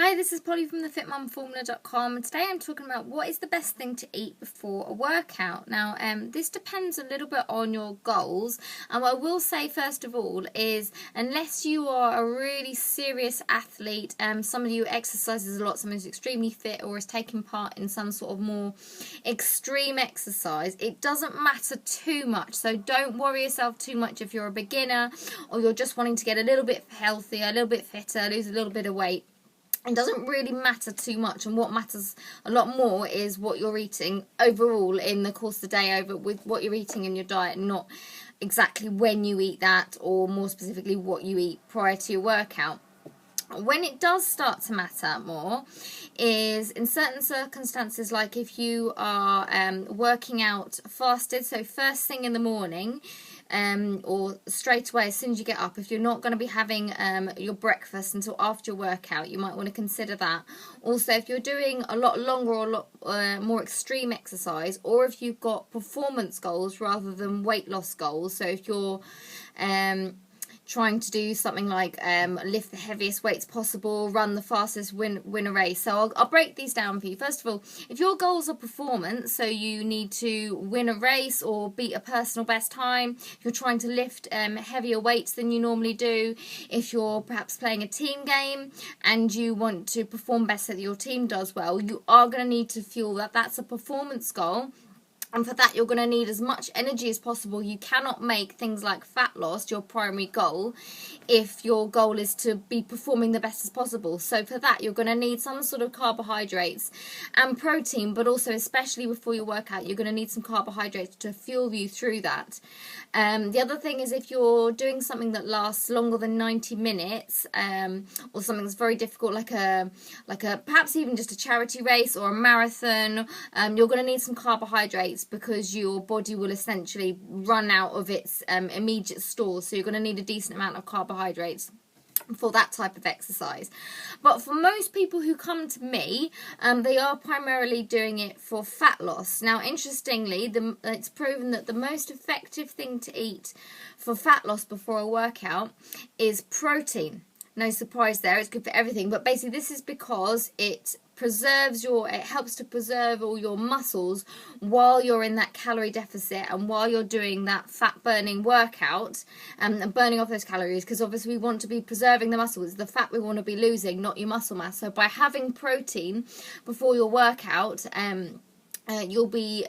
Hi, this is Polly from thefitmumformula.com, and today I'm talking about what is the best thing to eat before a workout. Now, this depends a little bit on your goals, and what I will say first of all is, unless you are a really serious athlete, somebody who exercises a lot, someone who's extremely fit or is taking part in some sort of more extreme exercise, it doesn't matter too much. So don't worry yourself too much if you're a beginner or you're just wanting to get a little bit healthier, a little bit fitter, lose a little bit of weight. It doesn't really matter too much, and what matters a lot more is what you're eating overall in the course of the day, with what you're eating in your diet, not exactly when you eat that, or more specifically what you eat prior to your workout. When it does start to matter more is in certain circumstances, like if you are working out fasted, so first thing in the morning, or straight away as soon as you get up. If you're not going to be having your breakfast until after your workout, you might want to consider that. Also, if you're doing a lot longer or a lot more extreme exercise, or if you've got performance goals rather than weight loss goals, so if you're trying to do something like lift the heaviest weights possible, run the fastest, win a race. So I'll break these down for you. First of all, if your goals are performance, so you need to win a race or beat a personal best time, if you're trying to lift heavier weights than you normally do, if you're perhaps playing a team game and you want to perform best so that your team does well, you are going to need to fuel that. That's a performance goal. And for that, you're going to need as much energy as possible. You cannot make things like fat loss your primary goal if your goal is to be performing the best as possible. So for that, you're going to need some sort of carbohydrates and protein, but also, especially before your workout, you're going to need some carbohydrates to fuel you through that. The other thing is, if you're doing something that lasts longer than 90 minutes, or something that's very difficult, like a perhaps even just a charity race or a marathon, you're going to need some carbohydrates, because your body will essentially run out of its immediate stores. So you're going to need a decent amount of carbohydrates for that type of exercise. But for most people who come to me, they are primarily doing it for fat loss. Now, interestingly, it's proven that the most effective thing to eat for fat loss before a workout is protein. No surprise there, it's good for everything, but basically this is because it helps to preserve all your muscles while you're in that calorie deficit and while you're doing that fat burning workout, and burning off those calories, because obviously we want to be preserving the muscles. The fat we want to be losing, not your muscle mass. So by having protein before your workout, you'll be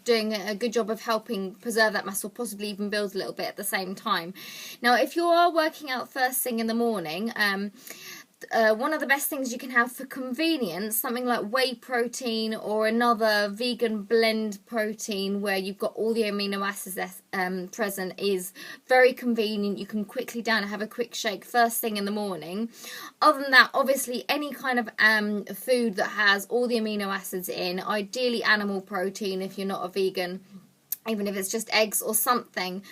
doing a good job of helping preserve that muscle, possibly even build a little bit at the same time. Now, if you are working out first thing in the morning, one of the best things you can have for convenience, something like whey protein or another vegan blend protein where you've got all the amino acids present, is very convenient. You can quickly down and have a quick shake first thing in the morning. Other than that, obviously any kind of food that has all the amino acids in, ideally animal protein if you're not a vegan, even if it's just eggs or something,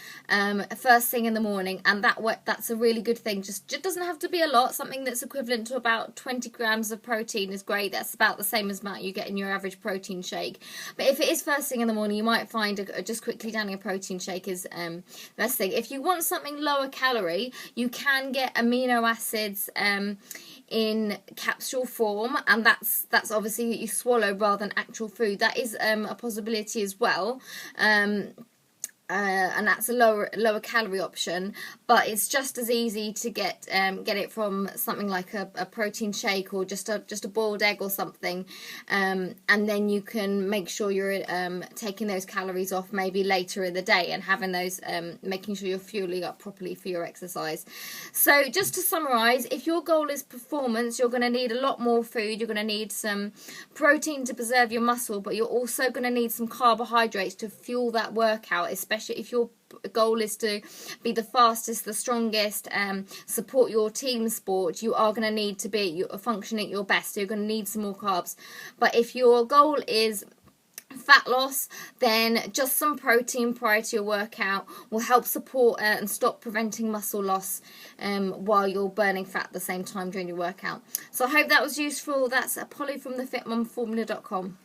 first thing in the morning, and that's a really good thing. Just doesn't have to be a lot. Something that's equivalent to about 20 grams of protein is great. That's about the same as amount you get in your average protein shake. But if it is first thing in the morning, you might find just quickly downing a protein shake is the best thing. If you want something lower calorie, you can get amino acids in capsule form, and that's obviously that you swallow rather than actual food. That is a possibility as well. And that's a lower calorie option, but it's just as easy to get it from something like a protein shake or just a boiled egg or something, and then you can make sure you're taking those calories off maybe later in the day and having those, making sure you're fueling up properly for your exercise. So just to summarize, if your goal is performance, you're going to need a lot more food. You're going to need some protein to preserve your muscle, but you're also going to need some carbohydrates to fuel that workout, especially if your goal is to be the fastest, the strongest, support your team sport. You are going to need to be functioning at your best, so you're going to need some more carbs. But if your goal is fat loss, then just some protein prior to your workout will help support and stop preventing muscle loss while you're burning fat at the same time during your workout. So I hope that was useful. That's Polly from thefitmumformula.com.